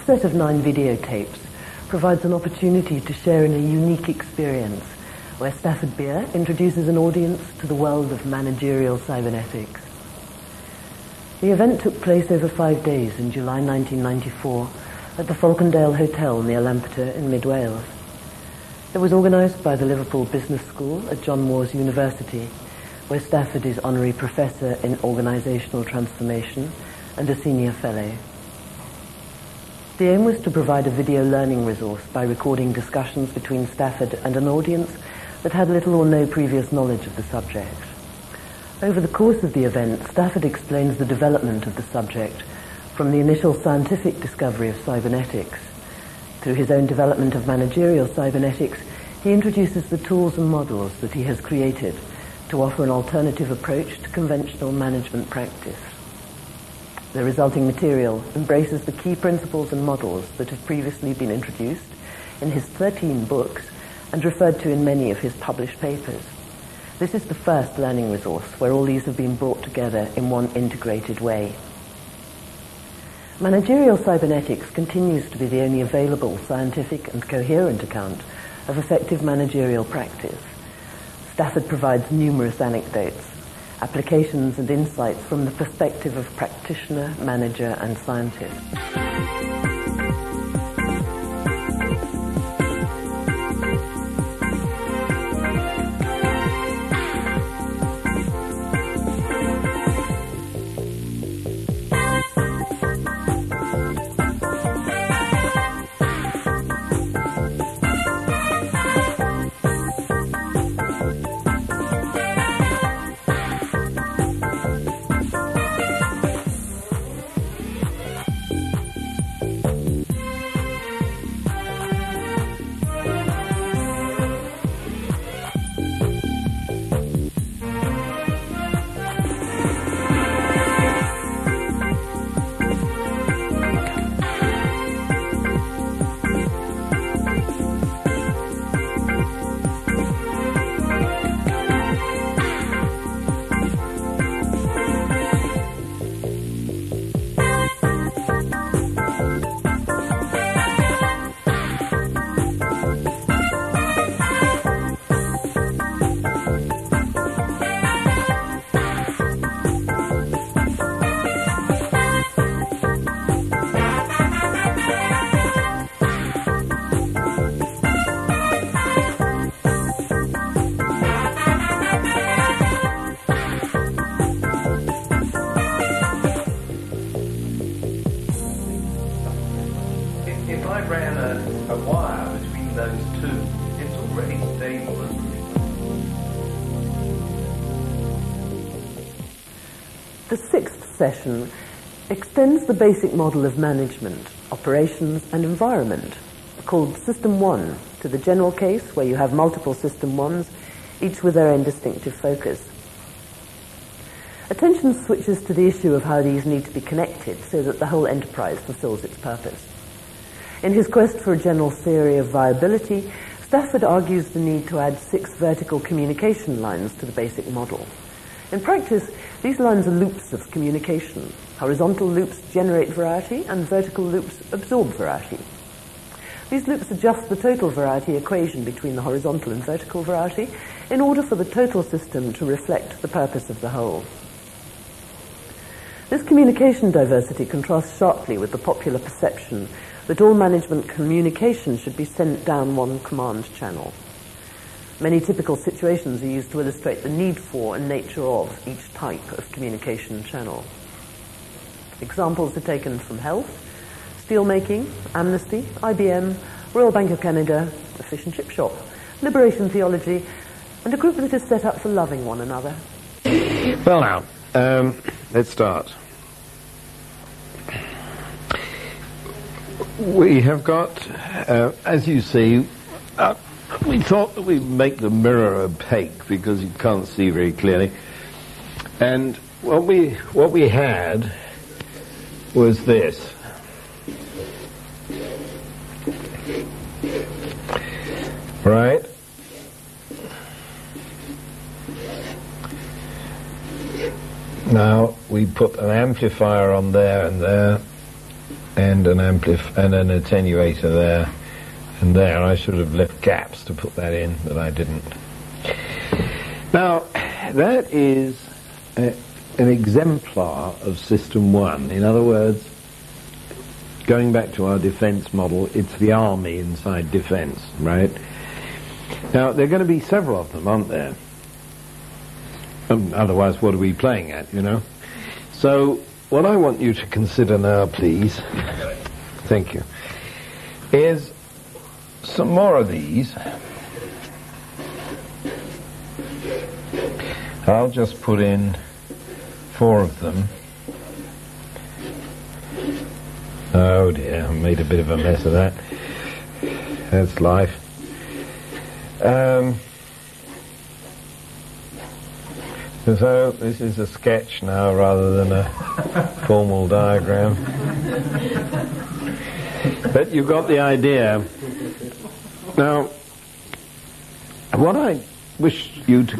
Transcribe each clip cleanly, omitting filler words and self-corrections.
set of 9 videotapes provides an opportunity to share in a unique experience where Stafford Beer introduces an audience to the world of managerial cybernetics. The event took place over 5 days in July 1994 at the Falcondale Hotel near Lampeter in Mid Wales. It was organised by the Liverpool Business School at John Moores University, where Stafford is Honorary Professor in Organisational Transformation and a Senior Fellow. The aim was to provide a video learning resource by recording discussions between Stafford and an audience that had little or no previous knowledge of the subject. Over the course of the event, Stafford explains the development of the subject from the initial scientific discovery of cybernetics. Through his own development of managerial cybernetics, he introduces the tools and models that he has created to offer an alternative approach to conventional management practice. The resulting material embraces the key principles and models that have previously been introduced in his 13 books and referred to in many of his published papers. This is the first learning resource where all these have been brought together in one integrated way. Managerial cybernetics continues to be the only available scientific and coherent account of effective managerial practice. Stafford provides numerous anecdotes, applications and insights from the perspective of practitioner, manager and scientist. The 6th session extends the basic model of management, operations and environment, called System 1, to the general case where you have multiple System 1s, each with their own distinctive focus. Attention switches to the issue of how these need to be connected so that the whole enterprise fulfills its purpose. In his quest for a general theory of viability, Stafford argues the need to add 6 vertical communication lines to the basic model. In practice, these lines are loops of communication. Horizontal loops generate variety and vertical loops absorb variety. These loops adjust the total variety equation between the horizontal and vertical variety in order for the total system to reflect the purpose of the whole. This communication diversity contrasts sharply with the popular perception that all management communication should be sent down one command channel. Many typical situations are used to illustrate the need for and nature of each type of communication channel. Examples are taken from health, steelmaking, Amnesty, IBM, Royal Bank of Canada, a fish and chip shop, Liberation Theology, and a group that is set up for loving one another. Well now, let's start. We have got, as you see, we thought that we'd make the mirror opaque because you can't see very clearly. And what we had was this. Right? Now we put an amplifier on there and there, and an and an attenuator there, and there. I should have left gaps to put that in, but I didn't. Now, that is an exemplar of System 1. In other words, going back to our defense model, it's the army inside defense, right? Now, there are going to be several of them, aren't there? Otherwise, what are we playing at, you know? So, what I want you to consider now, please, thank you, is some more of these. I'll just put in 4 of them. Oh dear, I made a bit of a mess of that. That's life. So this is a sketch now rather than a formal diagram. But you got the idea. Now, what I wish you to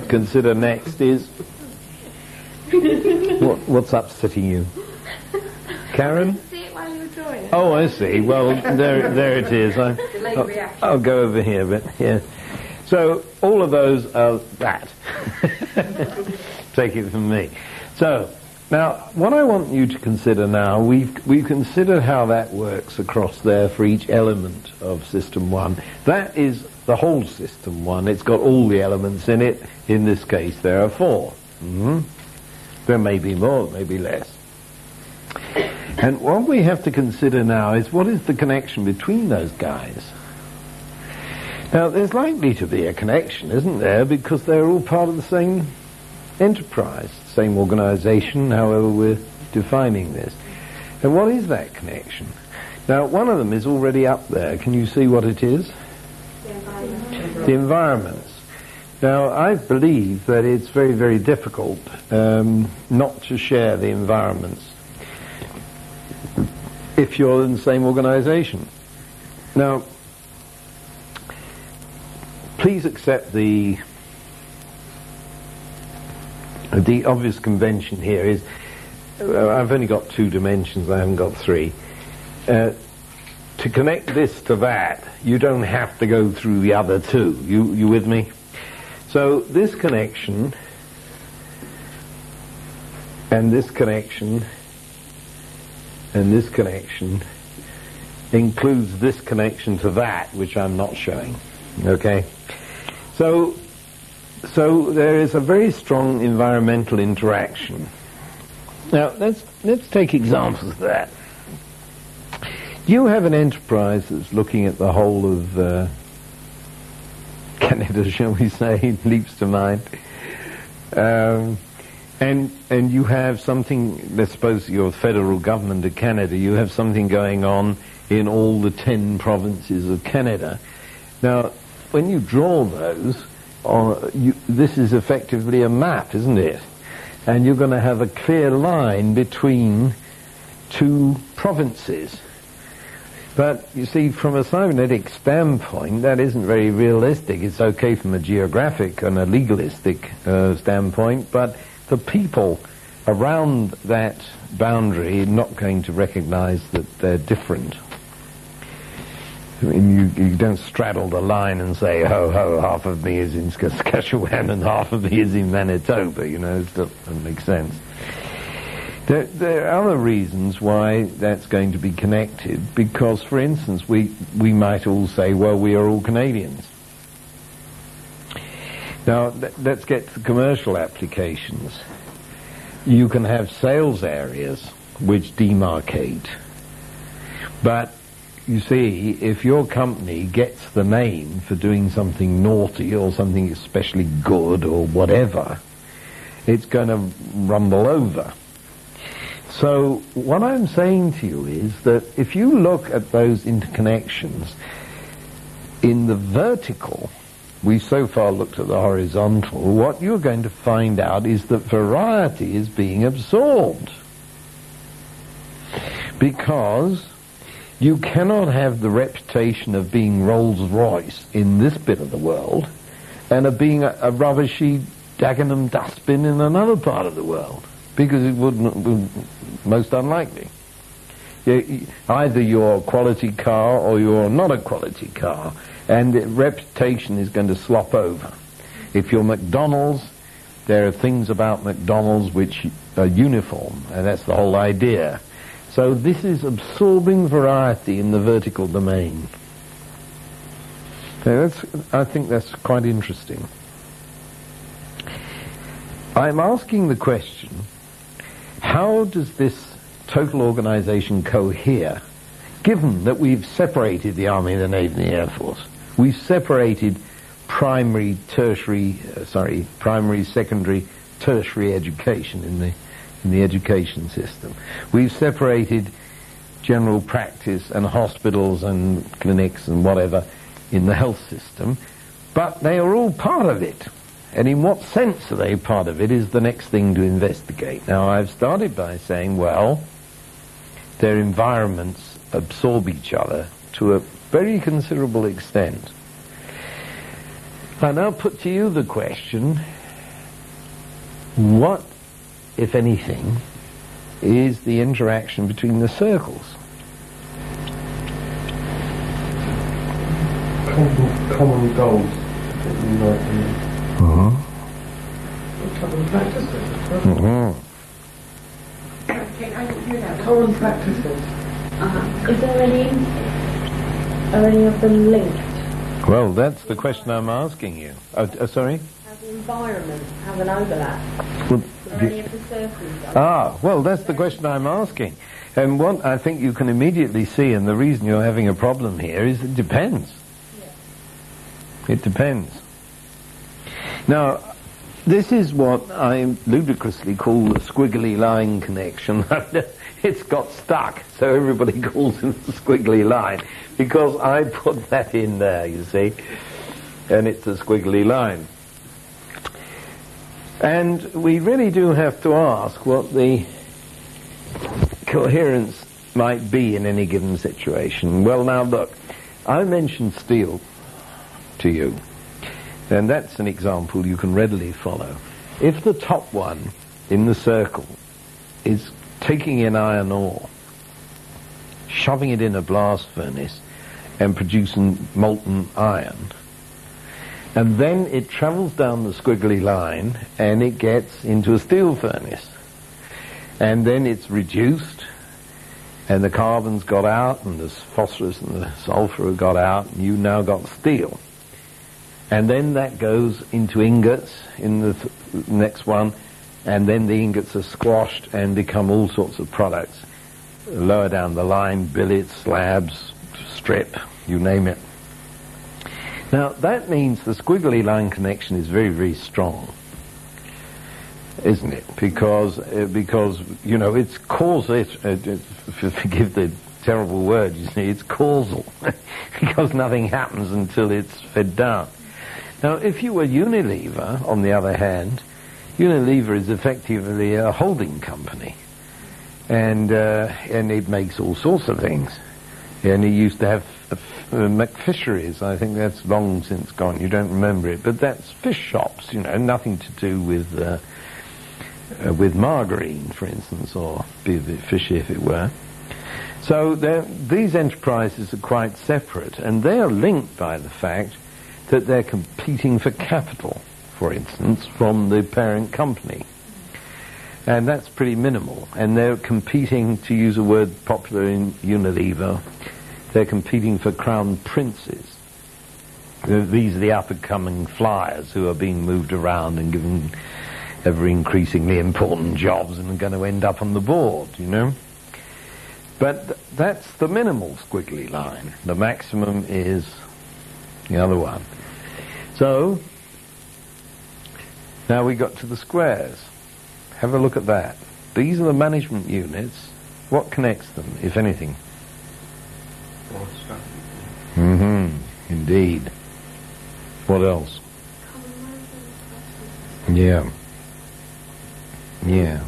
consider next is what's upsetting you? Karen? I didn't see it while you were drawing it. Oh, I see. Well, there it is. I'll go over here, but yeah. So all of those are that. Take it from me. So now, what I want you to consider now, we've considered how that works across there for each element of System 1. That is the whole System 1. It's got all the elements in it. In this case, there are 4. There may be more, maybe less. And what we have to consider now is what is the connection between those guys? Now, there's likely to be a connection, isn't there? Because they're all part of the same enterprise, same organization, however we're defining this. And what is that connection? Now, one of them is already up there. Can you see what it is? The environments. Now, I believe that it's very, very difficult not to share the environments if you're in the same organization. Now, please accept the obvious convention here is, I've only got 2 dimensions, I haven't got 3. To connect this to that, you don't have to go through the other 2. You with me? So this connection, and this connection, and this connection includes this connection to that, which I'm not showing. Okay? So there is a very strong environmental interaction. Now, let's take examples of that. You have an enterprise that's looking at the whole of Canada, shall we say, leaps to mind. And you have something, let's suppose you're the federal government of Canada, you have something going on in all the 10 provinces of Canada. Now, when you draw those, this is effectively a map, isn't it? And you're going to have a clear line between 2 provinces. But, you see, from a cybernetic standpoint, that isn't very realistic. It's okay from a geographic and a legalistic standpoint, but the people around that boundary are not going to recognize that they're different. I mean, you don't straddle the line and say, ho, half of me is in Saskatchewan and half of me is in Manitoba, you know, it doesn't make sense. There are other reasons why that's going to be connected, because, for instance, we might all say, well, we are all Canadians. Now, let's get to commercial applications. You can have sales areas which demarcate, but you see, if your company gets the name for doing something naughty or something especially good or whatever, it's going to rumble over. So what I'm saying to you is that if you look at those interconnections in the vertical, we've so far looked at the horizontal, what you're going to find out is that variety is being absorbed. Because you cannot have the reputation of being Rolls-Royce in this bit of the world and of being a rubbishy Dagenham dustbin in another part of the world, because it would most unlikely. Either you're a quality car or you're not a quality car, and reputation is going to slop over. If you're McDonald's, there are things about McDonald's which are uniform, and that's the whole idea. So this is absorbing variety in the vertical domain. So I think that's quite interesting. I'm asking the question, how does this total organization cohere, given that we've separated the Army, the Navy, and the Air Force? We've separated primary, secondary, tertiary education in the education system. We've separated general practice and hospitals and clinics and whatever in the health system, but they are all part of it. And in what sense are they part of it is the next thing to investigate. Now, I've started by saying, well, their environments absorb each other to a very considerable extent. I now put to you the question, what, if anything, is the interaction between the circles? Common goals. Common practices. Common practices. Is there are any of them linked? Well, that's the question I'm asking you. Sorry? How the environment have an overlap? Well, Are any of the circles? well, that's the question I'm asking. And what I think you can immediately see, and the reason you're having a problem here, is it depends. It depends. Now, this is what I ludicrously call the squiggly line connection. It's got stuck, so everybody calls it the squiggly line, because I put that in there, you see, and it's a squiggly line. And we really do have to ask what the coherence might be in any given situation. Well, now look, I mentioned steel to you, and that's an example you can readily follow. If the top one in the circle is taking in iron ore, shoving it in a blast furnace and producing molten iron, and then it travels down the squiggly line and it gets into a steel furnace, and then it's reduced and the carbon's got out and the phosphorus and the sulfur have got out, and you've now got steel. And then that goes into ingots in the next one, and then the ingots are squashed and become all sorts of products. Lower down the line, billets, slabs, strip, you name it. Now, that means the squiggly line connection is very, very strong, isn't it? Because you know, it's causal, forgive the terrible word, you see, it's causal, because nothing happens until it's fed down. Now, if you were Unilever, on the other hand, Unilever is effectively a holding company, and it makes all sorts of things. And it used to have McFisheries. I think that's long since gone. You don't remember it, but that's fish shops. You know, nothing to do with margarine, for instance, or be a bit fishy if it were. So these enterprises are quite separate, and they are linked by the fact that they're competing for capital, for instance, from the parent company. And that's pretty minimal. And they're competing, to use a word popular in Unilever, they're competing for crown princes. These are the up-and-coming flyers who are being moved around and given ever increasingly important jobs and are going to end up on the board, you know. But that's the minimal squiggly line. The maximum is the other one. So, now we got to the squares. Have a look at that. These are the management units. What connects them, if anything? Indeed. What else? Yeah. Yeah.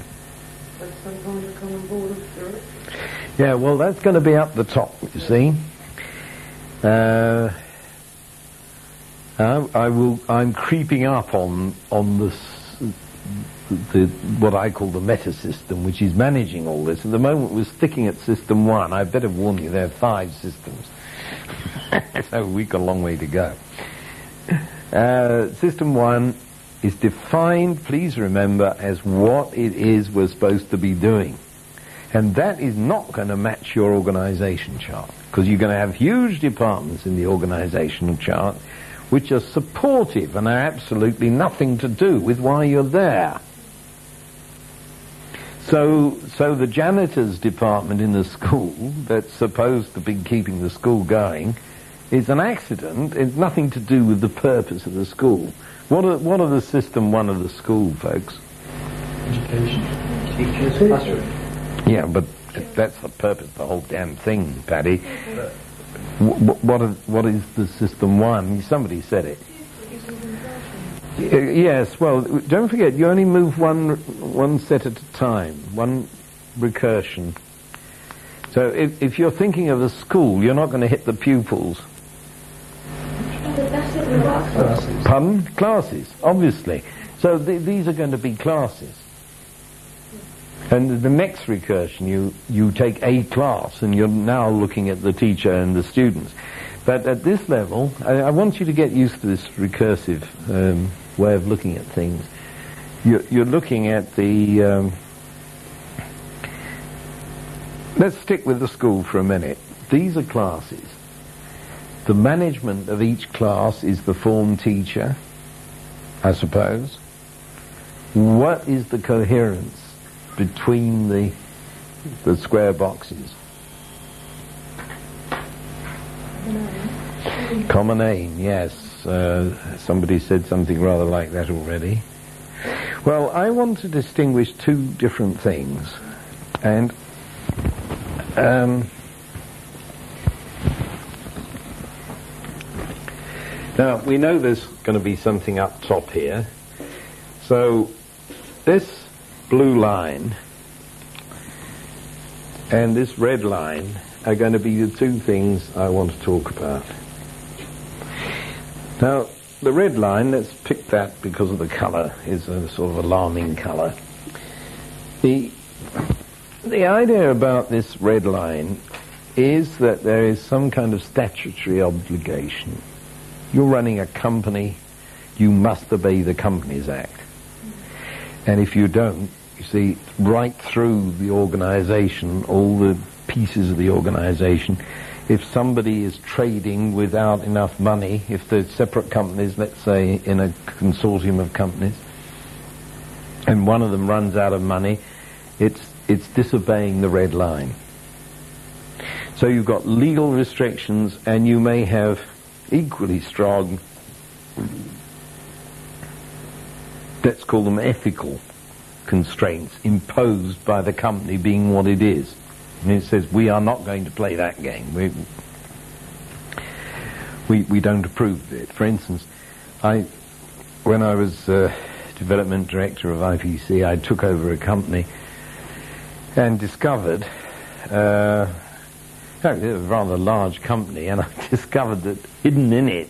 Yeah, well, that's going to be up the top, you see. I'm creeping up on this what I call the meta system, which is managing all this. At the moment we're sticking at system 1. I better warn you, there are 5 systems. So we've got a long way to go. System 1 is defined, please remember, as what it is we're supposed to be doing. And that is not going to match your organization chart, because you're going to have huge departments in the organizational chart which are supportive and are absolutely nothing to do with why you're there. So the janitor's department in the school that's supposed to be keeping the school going is an accident. It's nothing to do with the purpose of the school. What are the system 1 of the school, folks? Education. Teachers, classroom. Yeah, but that's the purpose of the whole damn thing, Paddy. What is the system 1? Somebody said it. Yes, well, don't forget, you only move one set at a time, one recursion. So if you're thinking of a school, you're not going to hit the pupils. Classes. Pardon? Classes, obviously. So these are going to be classes. And the next recursion, you take a class, and you're now looking at the teacher and the students. But at this level, I want you to get used to this recursive way of looking at things. You're looking at the... let's stick with the school for a minute. These are classes. The management of each class is the form teacher, I suppose. What is the coherence between the square boxes? Common aim, yes. Somebody said something rather like that already. Well, I want to distinguish 2 different things. And now, we know there's going to be something up top here. So this blue line and this red line are going to be the 2 things I want to talk about. Now, the red line, let's pick that because of the colour, is a sort of alarming colour. The idea about this red line is that there is some kind of statutory obligation. You're running a company, you must obey the Companies Act. And if you don't, you see, right through the organisation, all the pieces of the organisation, if somebody is trading without enough money, if there's separate companies, let's say in a consortium of companies, and one of them runs out of money, it's disobeying the red line. So you've got legal restrictions, and you may have equally strong, let's call them ethical constraints imposed by the company being what it is. And it says, we are not going to play that game. We don't approve of it. For instance, when I was development director of IPC, I took over a company and discovered, a rather large company, and I discovered that hidden in it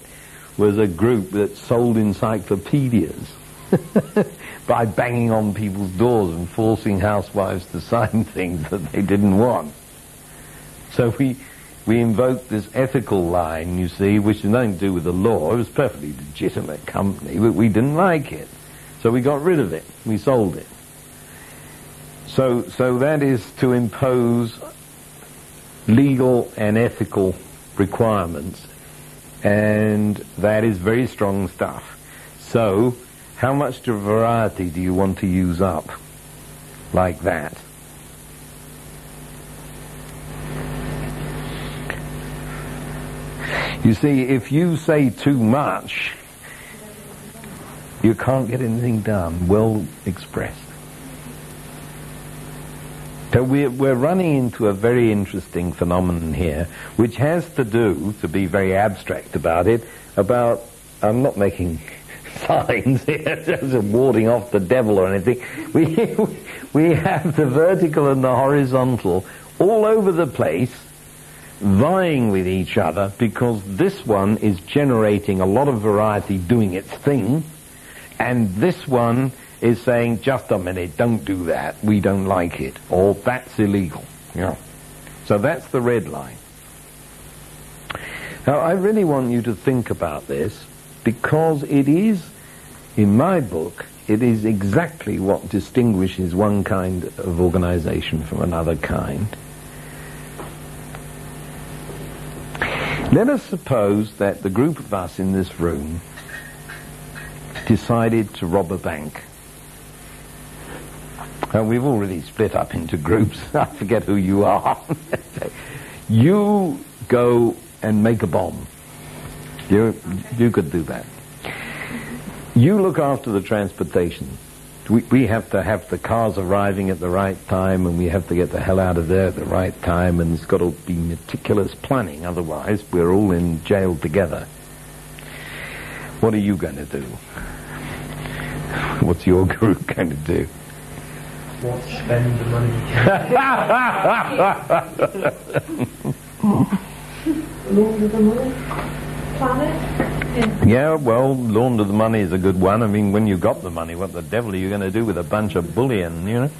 was a group that sold encyclopedias by banging on people's doors and forcing housewives to sign things that they didn't want. So we invoked this ethical line, you see, which had nothing to do with the law. It was a perfectly legitimate company, but we didn't like it. So we got rid of it. We sold it. So that is to impose legal and ethical requirements, and that is very strong stuff. So how much variety do you want to use up like that? You see, if you say too much, you can't get anything done well expressed. So we're running into a very interesting phenomenon here, which has to do, to be very abstract about it, about, I'm not making signs here, just warding off the devil or anything. We have the vertical and the horizontal all over the place, vying with each other, because this one is generating a lot of variety doing its thing, and this one is saying, just a minute, don't do that, we don't like it, or that's illegal. Yeah. So that's the red line. Now, I really want you to think about this, because it is, in my book, it is exactly what distinguishes one kind of organization from another kind. Let us suppose that the group of us in this room decided to rob a bank. And we've already split up into groups. I forget who you are. You go and make a bomb. You could do that. You look after the transportation. We have to have the cars arriving at the right time, and we have to get the hell out of there at the right time, and it's got to be meticulous planning, otherwise we're all in jail together. What are you going to do? What's your group going to do? What, spend the money? Launder the money? Plan it? Yeah, well, launder the money is a good one. I mean, when you got the money, what the devil are you going to do with a bunch of bullion, you know?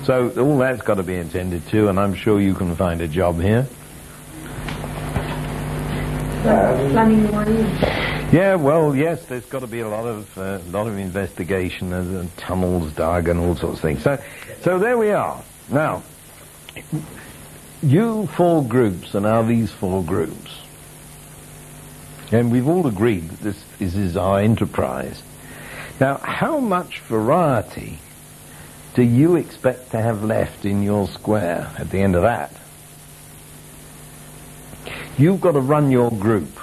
So all that's got to be attended to, and I'm sure you can find a job here. Planning the money? Yeah, well, yes, there's got to be a lot of investigation and tunnels dug and all sorts of things. So there we are. Now, you four groups are now these four groups. And we've all agreed that this is our enterprise. Now, how much variety do you expect to have left in your square at the end of that? You've got to run your group.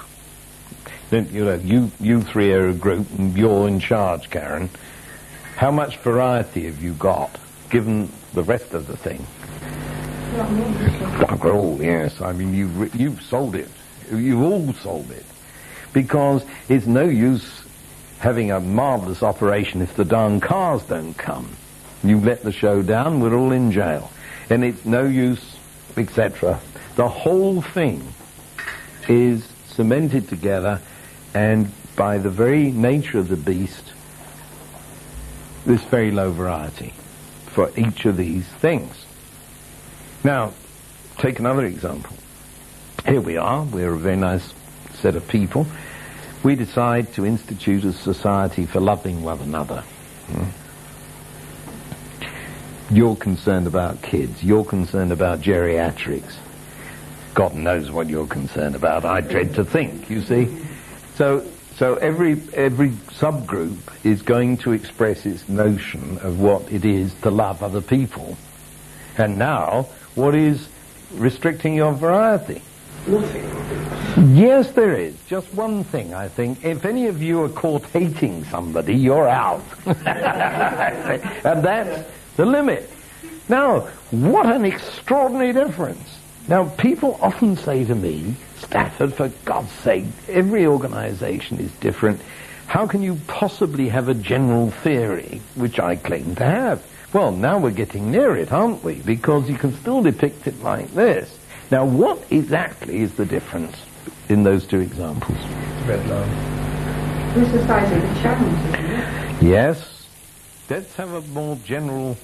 You know, you three are a group, and you're in charge, Karen. How much variety have you got, given the rest of the thing? Oh, yes. I mean, you've sold it. You've all sold it. Because it's no use having a marvelous operation if the darn cars don't come. You let the show down, we're all in jail. And it's no use, etc. The whole thing is cemented together, and by the very nature of the beast, there's very low variety for each of these things. Now, take another example. Here we are, we're a very nice set of people. We decide to institute a society for loving one another. You're concerned about kids. You're concerned about geriatrics. God knows what you're concerned about. I dread to think, you see. So every subgroup is going to express its notion of what it is to love other people. And now, what is restricting your variety? Nothing. Yes, there is. Just one thing, I think. If any of you are caught hating somebody, you're out. And that's the limit. Now, what an extraordinary difference. Now, people often say to me, Stafford, for God's sake, every organization is different. How can you possibly have a general theory, which I claim to have? Well, now we're getting near it, aren't we? Because you can still depict it like this. Now, what exactly is the difference in those two examples? Red line. Who's the size of the channels, isn't it? Yes. Let's have a more general...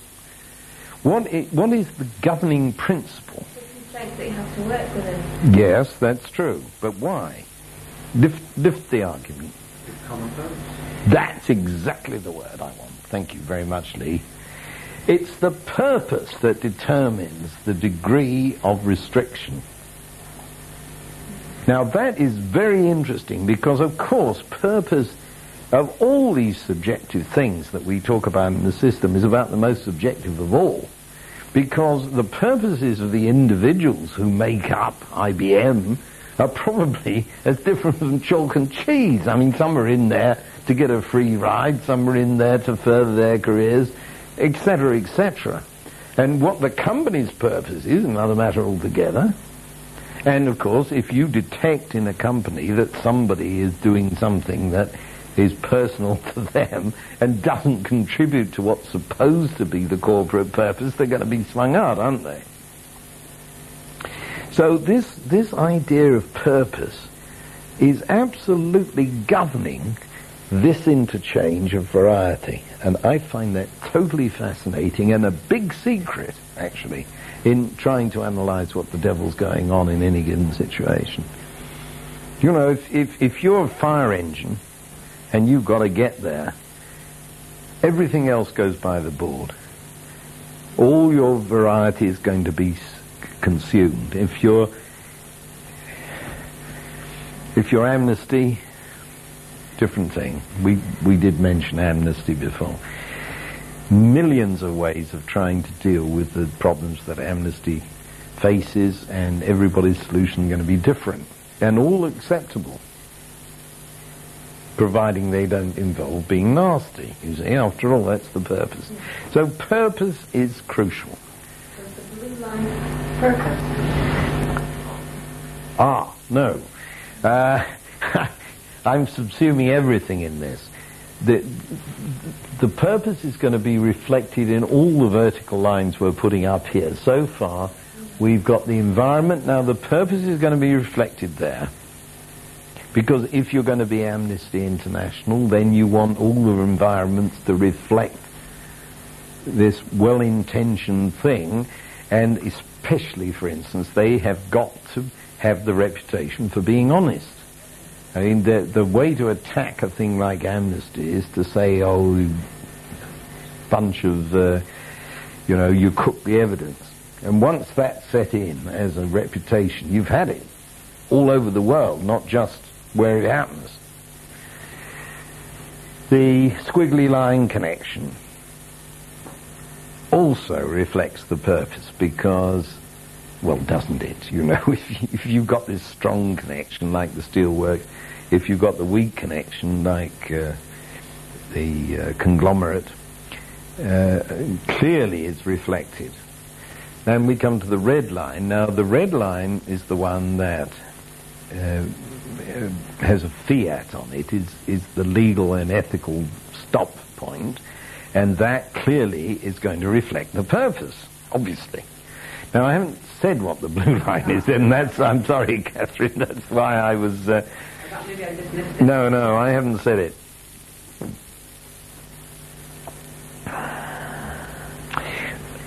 What is the governing principle? The constraints that you have to work within. Yes, that's true. But why? Lift the argument. Common purpose. That's exactly the word I want. Thank you very much, Lee. It's the purpose that determines the degree of restriction. Now, that is very interesting because, of course, purpose of all these subjective things that we talk about in the system is about the most subjective of all. Because the purposes of the individuals who make up IBM are probably as different from chalk and cheese. I mean, some are in there to get a free ride, some are in there to further their careers, etc., etc. And what the company's purpose is another matter altogether. And, of course, if you detect in a company that somebody is doing something that is personal to them and doesn't contribute to what's supposed to be the corporate purpose, they're going to be swung out, aren't they? So this idea of purpose is absolutely governing this interchange of variety. And I find that totally fascinating and a big secret, actually, in trying to analyze what the devil's going on in any given situation. You know, if you're a fire engine and you've got to get there, everything else goes by the board. All your variety is going to be consumed. If you're amnesty, different thing. We did mention amnesty before. Millions of ways of trying to deal with the problems that amnesty faces, and everybody's solution is going to be different and all acceptable, providing they don't involve being nasty. You see, after all, that's the purpose. So purpose is crucial. Does the blue line purpose? No. I'm subsuming everything in this. The purpose is going to be reflected in all the vertical lines we're putting up here. So far, we've got the environment. Now, the purpose is going to be reflected there. Because if you're going to be Amnesty International, then you want all the environments to reflect this well-intentioned thing. And especially, for instance, they have got to have the reputation for being honest. I mean, the way to attack a thing like amnesty is to say, oh, bunch of, you cook the evidence. And once that's set in as a reputation, you've had it all over the world, not just where it happens. The squiggly line connection also reflects the purpose because, well, doesn't it? You know, if you've got this strong connection like the steelworks, if you've got the weak connection like the conglomerate, clearly it's reflected. Then we come to the red line. Now, the red line is the one that has a fiat on it, is the legal and ethical stop point, and that clearly is going to reflect the purpose, obviously. Now, I haven't said what the blue line is, and I'm sorry, Catherine, that's why I was... Maybe I just missed it. No, I haven't said it.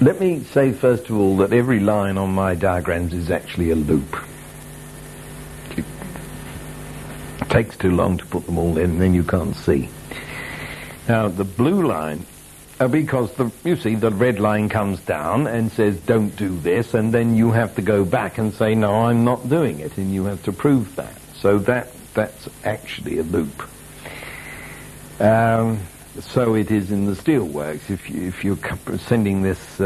Let me say, first of all, that every line on my diagrams is actually a loop. It takes too long to put them all in, and then you can't see. Now, the blue line, because you see the red line comes down and says, don't do this, and then you have to go back and say, no, I'm not doing it, and you have to prove that. So that's actually a loop. So it is in the steelworks. If you're sending this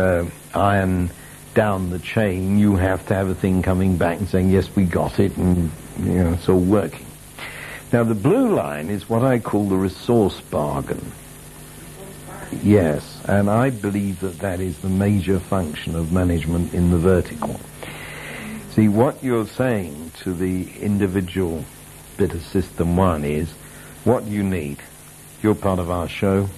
iron down the chain, you have to have a thing coming back and saying, yes, we got it, and it's all working. Now, the blue line is what I call the resource bargain. Yes, and I believe that is the major function of management in the vertical. See, what you're saying to the individual bit of System 1 is, what do you need? You're part of our show.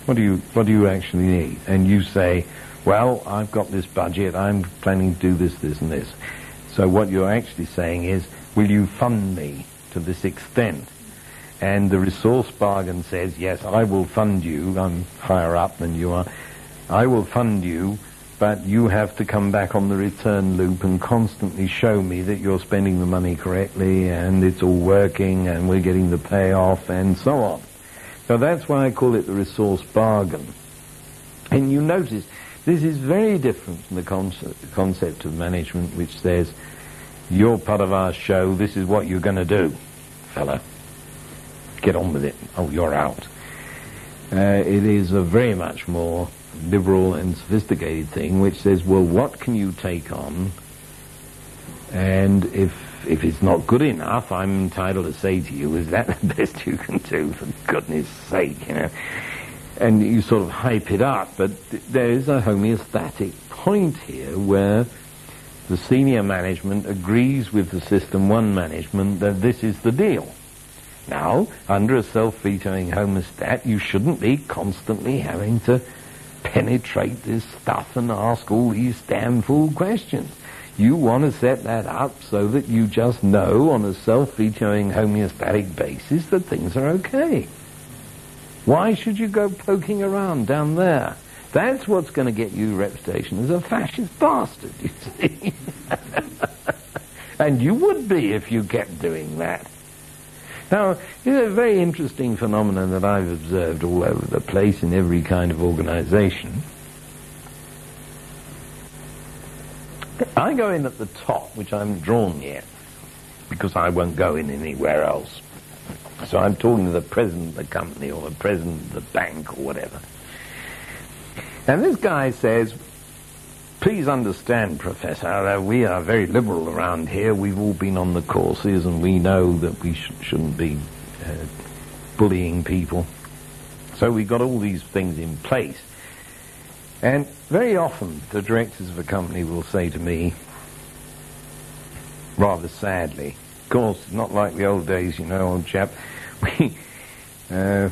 What do you actually need? And you say, well, I've got this budget, I'm planning to do this, this, and this. So what you're actually saying is, will you fund me to this extent? And the resource bargain says, yes, I will fund you, I'm higher up than you are, I will fund you, but you have to come back on the return loop and constantly show me that you're spending the money correctly and it's all working and we're getting the payoff and so on. So that's why I call it the resource bargain. And you notice, this is very different from the concept of management which says, you're part of our show, this is what you're going to do, fella. Get on with it. Oh, you're out. It is a very much more liberal and sophisticated thing which says, well, what can you take on? And if it's not good enough, I'm entitled to say to you, is that the best you can do, for goodness sake, And you sort of hype it up, but there is a homeostatic point here where the senior management agrees with the System 1 management that this is the deal. Now, under a self-vetoing homostat, you shouldn't be constantly having to penetrate this stuff and ask all these damn fool questions. You want to set that up so that you just know on a self-featuring homeostatic basis that things are okay. Why should you go poking around down there? That's what's going to get you reputation as a fascist bastard, you see. And you would be if you kept doing that. Now, it's a very interesting phenomenon that I've observed all over the place in every kind of organization. I go in at the top, which I'm drawn yet, because I won't go in anywhere else. So I'm talking to the president of the company or the president of the bank or whatever. And this guy says, please understand, Professor, we are very liberal around here. We've all been on the courses and we know that we shouldn't be bullying people. So we've got all these things in place. And very often the directors of a company will say to me, rather sadly, of course, not like the old days, you know, old chap, I'm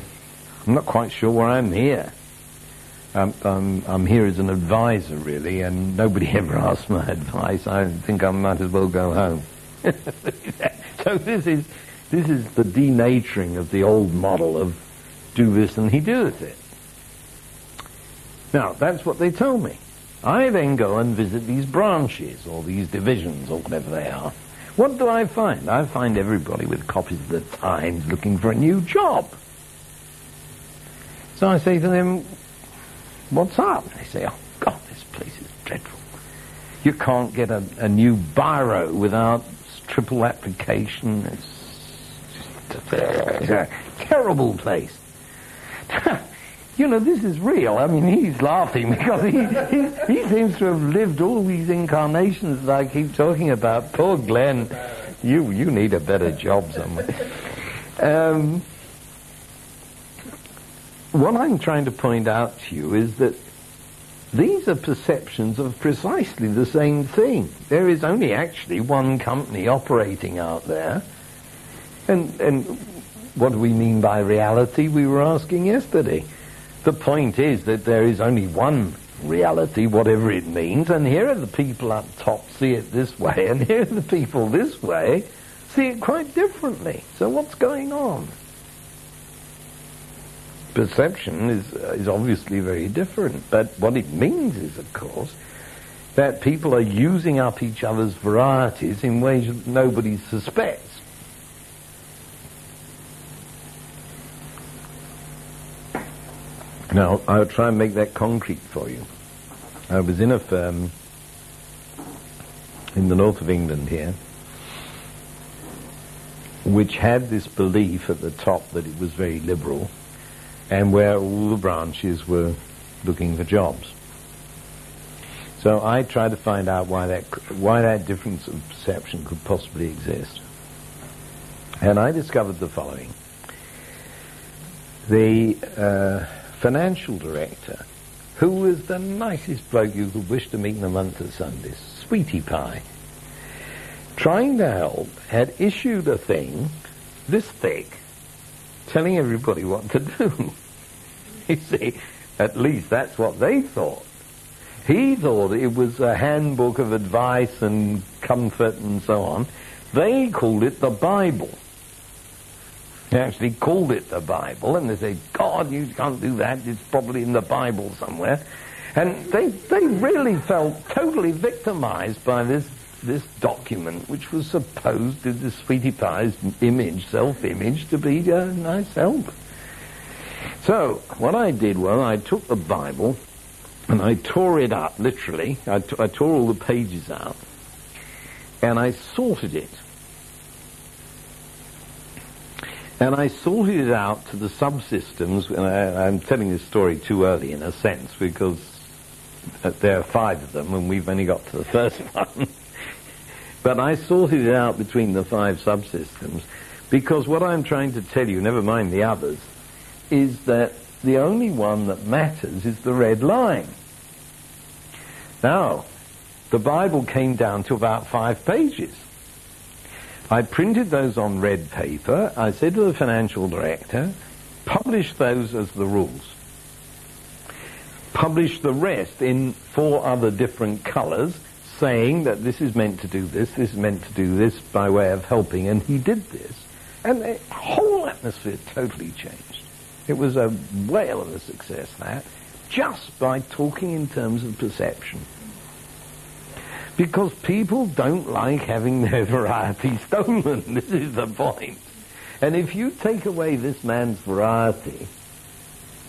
not quite sure why I'm here. I'm here as an advisor, really, and nobody ever asks my advice. I think I might as well go home. So this is the denaturing of the old model of do this and he doeth it. Now, that's what they told me. I then go and visit these branches or these divisions or whatever they are. What do I find? I find everybody with copies of the Times looking for a new job. So I say to them, what's up? They say, oh, God, this place is dreadful. You can't get a new biro without triple application. It's a terrible place. You know, this is real. I mean, he's laughing because he seems to have lived all these incarnations that I keep talking about. Poor Glenn, you need a better job somewhere. What I'm trying to point out to you is that these are perceptions of precisely the same thing. There is only actually one company operating out there. And what do we mean by reality, we were asking yesterday. The point is that there is only one reality, whatever it means, and here are the people up top see it this way, and here are the people this way see it quite differently. So what's going on? Perception is obviously very different, but what it means is, of course, that people are using up each other's varieties in ways that nobody suspects. Now, I'll try and make that concrete for you. I was in a firm in the north of England here, which had this belief at the top that it was very liberal, and where all the branches were looking for jobs. So I tried to find out why that difference of perception could possibly exist. And I discovered the following. The financial director, who was the nicest bloke you could wish to meet in a month of Sundays, sweetie pie, trying to help, had issued a thing this thick, telling everybody what to do. You see, at least that's what they thought. He thought it was a handbook of advice and comfort and so on. They called it the Bible. They actually called it the Bible, and they said, God, you can't do that, it's probably in the Bible somewhere. And they really felt totally victimized by this document, which was supposed to the sweetie pie's image, self-image, to be a nice help. So, what I did was, I took the Bible, and I tore it up, literally. I tore all the pages out, and I sorted it. And I sorted it out to the subsystems, and I'm telling this story too early in a sense, because there are 5 of them, and we've only got to the first one. But I sorted it out between the 5 subsystems, because what I'm trying to tell you, never mind the others, is that the only one that matters is the red line. Now, the Bible came down to about 5 pages. I printed those on red paper. I said to the financial director, publish those as the rules. Publish the rest in 4 other different colors, saying that this is meant to do this is meant to do this by way of helping, and he did this, and the whole atmosphere totally changed. It was a whale of a success, that, just by talking in terms of perception. Because people don't like having their variety stolen. This is the point. And if you take away this man's variety,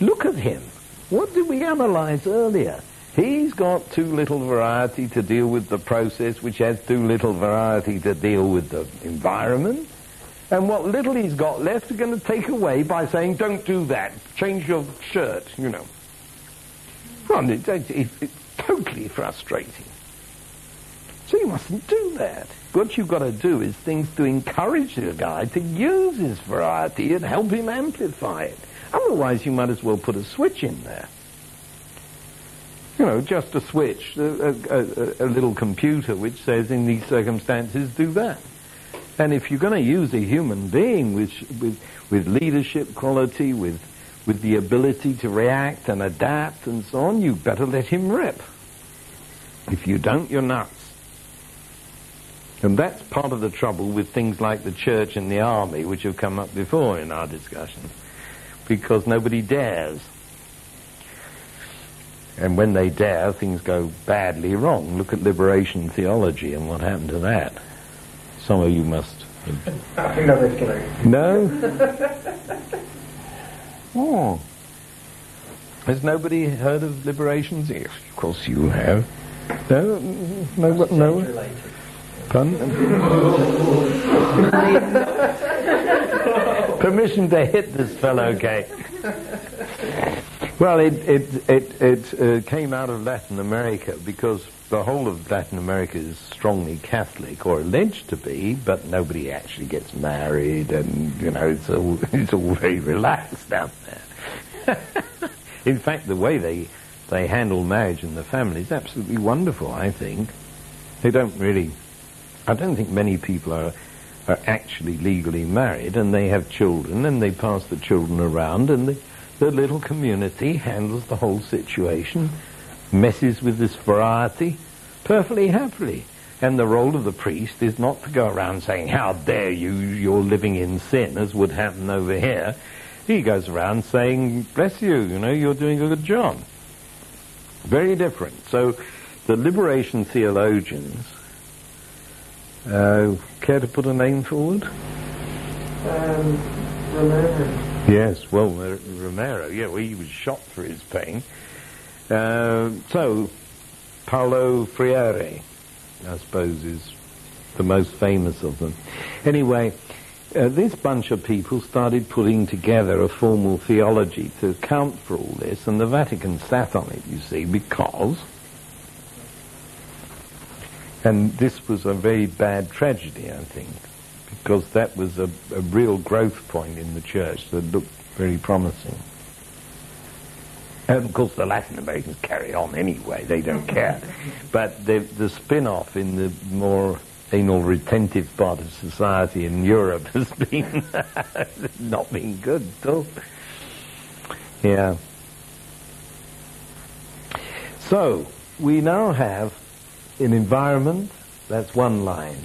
look at him. What did we analyze earlier? He's got too little variety to deal with the process, which has too little variety to deal with the environment. And what little he's got left are going to take away by saying, don't do that, change your shirt, you know. Well, it's totally frustrating. So you mustn't do that. What you've got to do is things to encourage the guy to use his variety and help him amplify it. Otherwise, you might as well put a switch in there. You know, just a switch, a little computer which says in these circumstances do that. And if you're going to use a human being with leadership quality, with the ability to react and adapt and so on, you better let him rip. If you don't, you're nuts. And that's part of the trouble with things like the church and the army, which have come up before in our discussions, because nobody dares. And when they dare, things go badly wrong. Look at liberation theology and what happened to that. Some of you must... I think that was correct. No? Oh. Has nobody heard of liberation? Yes, of course you have. No? No? Pardon? Permission to hit this fellow, okay. Well, it came out of Latin America because the whole of Latin America is strongly Catholic, or alleged to be, but nobody actually gets married, and you know it's all very relaxed down there. In fact, the way they handle marriage in the family is absolutely wonderful. I think they don't really. I don't think many people are actually legally married, and they have children, and they pass the children around, and the little community handles the whole situation, messes with this variety perfectly happily. And the role of the priest is not to go around saying, how dare you, you're living in sin, as would happen over here. He goes around saying, bless you, you know, you're doing a good job. Very different. So the liberation theologians, care to put a name forward? Romero. Yes, well, Romero, yeah, well, he was shot for his pain. So, Paulo Freire, I suppose, is the most famous of them. Anyway, this bunch of people started putting together a formal theology to account for all this, and the Vatican sat on it, you see, because... And this was a very bad tragedy, I think, because that was a real growth point in the church that looked very promising. And of course the Latin Americans carry on anyway, they don't care. But the spin-off in the more anal retentive part of society in Europe has been not been good at all. Yeah. So, we now have an environment, that's one line.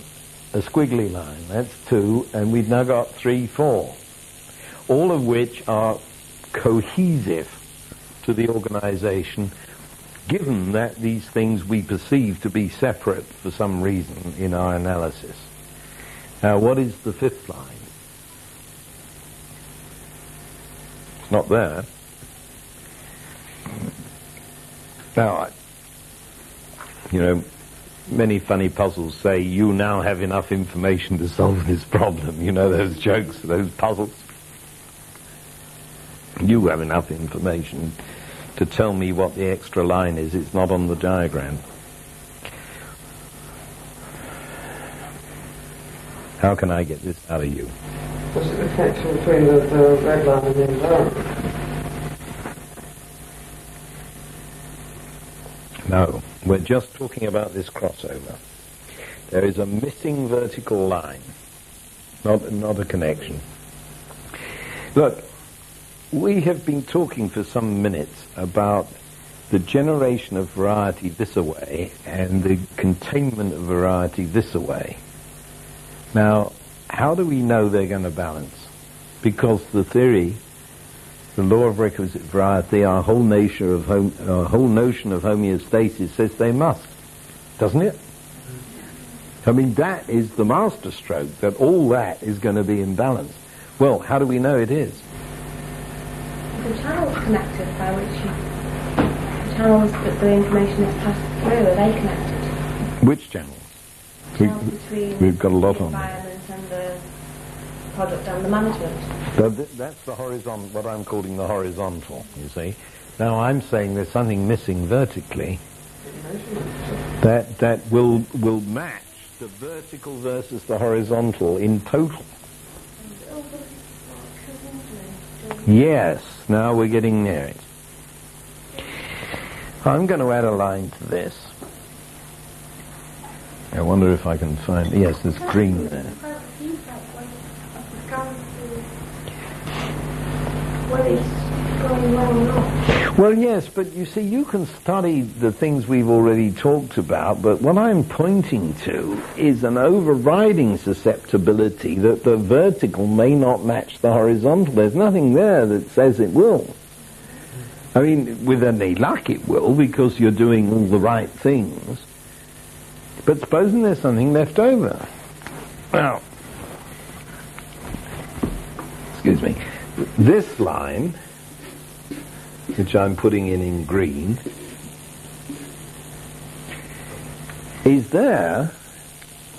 A squiggly line, that's two, and we've now got 3, 4. All of which are cohesive to the organization, given that these things we perceive to be separate for some reason in our analysis. Now, what is the 5th line? It's not there. Now, you know, many funny puzzles say, you now have enough information to solve this problem. You know, those jokes, those puzzles. You have enough information to tell me what the extra line is. It's not on the diagram. How can I get this out of you? What's the connection between the red line and the environment? No, we're just talking about this crossover. There is a missing vertical line, not a connection. Look, we have been talking for some minutes about the generation of variety this away and the containment of variety this away. Now, how do we know they're going to balance? Because the theory, the law of requisite variety, our whole notion of homeostasis says they must, doesn't it? I mean, that is the masterstroke, that all that is going to be in balance. Well, how do we know it is? The channels connected by which the channels that the information is passed through, are they connected? Which channels? Between we've got a lot the on there. environment and the product and the management. So that's the horizontal, what I'm calling the horizontal, you see. Now I'm saying there's something missing vertically that will match the vertical versus the horizontal in total. Yes, now we're getting near it. I'm going to add a line to this. I wonder if I can find... Yes, there's green there. Well, yes, but you see, you can study the things we've already talked about, but what I'm pointing to is an overriding susceptibility that the vertical may not match the horizontal. There's nothing there that says it will. I mean, with any luck it will, because you're doing all the right things. But supposing there's something left over. Now, excuse me, this line, which I'm putting in green, is there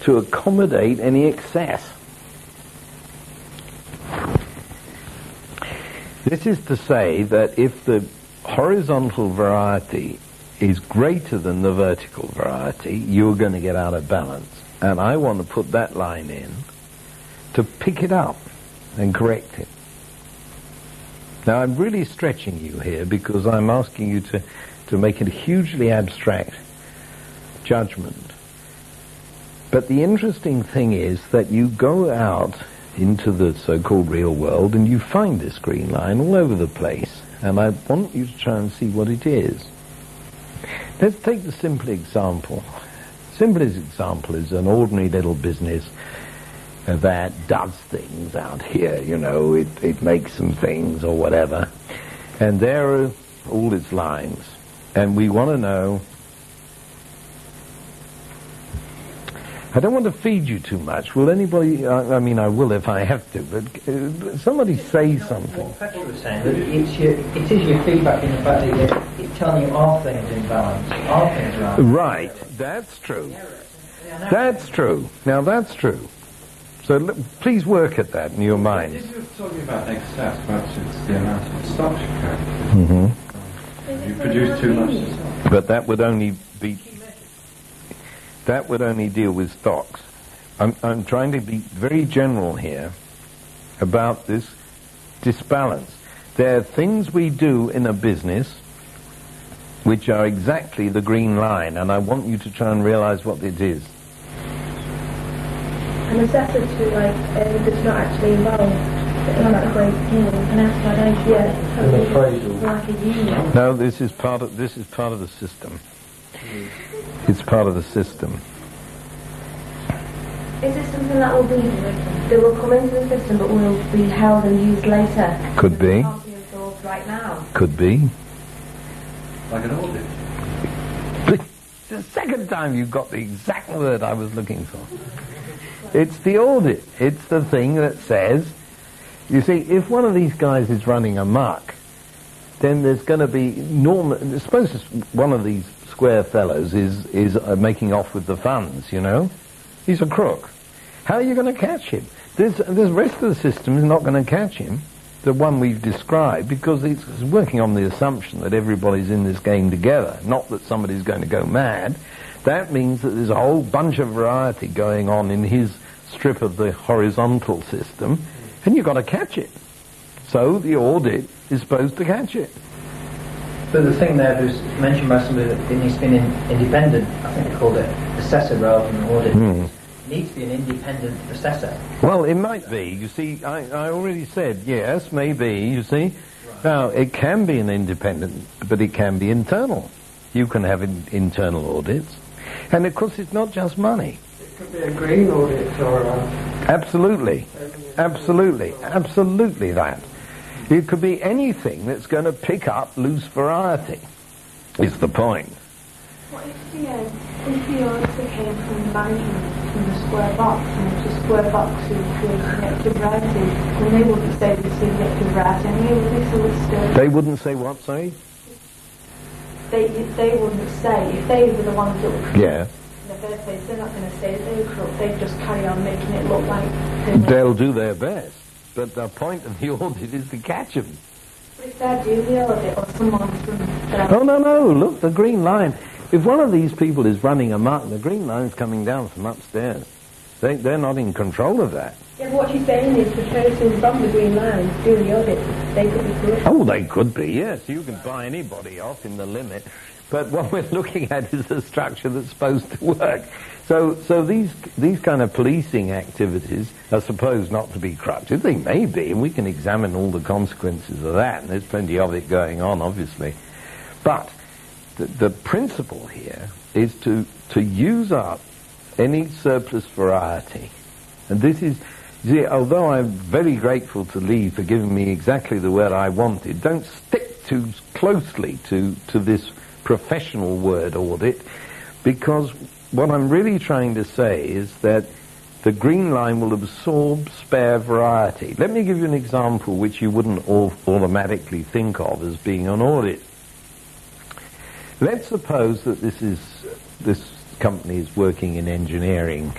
to accommodate any excess. This is to say that if the horizontal variety is greater than the vertical variety, you're going to get out of balance. And I want to put that line in to pick it up and correct it. Now, I'm really stretching you here because I'm asking you to make it a hugely abstract judgment. But the interesting thing is that you go out into the so-called real world and you find this green line all over the place. And I want you to try and see what it is. Let's take the simple example. Simplest example is an ordinary little business that does things out here, you know, it makes some things or whatever. And there are all its lines. And we want to know... I don't want to feed you too much. Will anybody... I mean, I will if I have to, but somebody say something. What Patrick was saying, that it is your feedback in the fact that it's telling you are things in balance, are things right. Right, that's true. That's true. Now, that's true. So please work at that in your mind. If you're talking about excess, perhaps it's the amount of stock you carry. Mm-hmm. You produce too much. But that would only be... That would only deal with stocks. I'm trying to be very general here about this disbalance. There are things we do in a business which are exactly the green line, and I want you to try and realize what it is. An assessor to that's not actually involved. Like a great deal. An explanation. Yeah. An appraisal. Like a union. No, this is part of the system. It's part of the system. Is this something that will come into the system but will be held and used later? Could be. Can't be absorbed right now. Could be. Like an audit. It's the second time you've got the exact word I was looking for. It's the audit. It's the thing that says, you see, if one of these guys is running amok, then there's going to be suppose one of these square fellows is making off with the funds, you know. He's a crook. How are you going to catch him? This rest of the system is not going to catch him, the one we've described, because it's working on the assumption that everybody's in this game together, not that somebody's going to go mad. That means that there's a whole bunch of variety going on in his strip of the horizontal system, and you've got to catch it. So the audit is supposed to catch it. But the thing there was mentioned by somebody that it needs to be an independent, I think they called it assessor rather than audit. It needs to be an independent assessor. Well, it might be. You see, I already said yes, maybe, you see. Now, it can be an independent, but it can be internal. You can have internal audits. And of course, it's not just money. It could be a green audit or Absolutely. Absolutely that. It could be anything that's going to pick up loose variety, is the point. What if the auditor came from the management, from the square box, and it's a square box who creates negative variety, then they wouldn't say this is negative variety anyway, would they? So it's still... They wouldn't say what, sorry? They wouldn't say, if they were the ones that were Yeah. in the first place, they're not going to say that they were corrupt, they'd just carry on making it look like... They'll do their best, but the point of the audit is to catch them. But if they're doing the audit, or someone from... Oh, no, look, the green line. If one of these people is running amok, the green line's coming down from upstairs. They're not in control of that. Yeah, but what she's saying is the person from the green line doing the audit, they could be corrupt. Oh, they could be, yes. You can buy anybody off in the limit. But what we're looking at is a structure that's supposed to work. So these kind of policing activities are supposed not to be corrupted. They may be, and we can examine all the consequences of that, and there's plenty of it going on, obviously. But the principle here is to use up any surplus variety. And this is, see, although I'm very grateful to Lee for giving me exactly the word I wanted, don't stick too closely to this professional word audit, because what I'm really trying to say is that the green line will absorb spare variety. Let me give you an example which you wouldn't automatically think of as being an audit. Let's suppose that this company is working in engineering.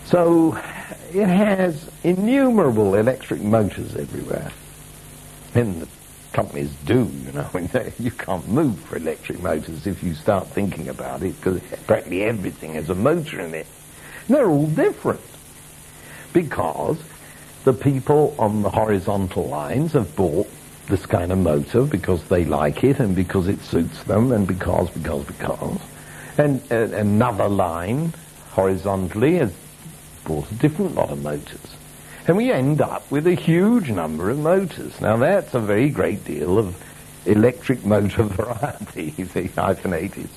So it has innumerable electric motors everywhere. And the companies do, you know. You can't move for electric motors if you start thinking about it, because practically everything has a motor in it. And they're all different, because the people on the horizontal lines have bought this kind of motor because they like it and because it suits them and because. And another line horizontally has bought a different lot of motors. And we end up with a huge number of motors. Now that's a very great deal of electric motor variety, you see, hyphenated.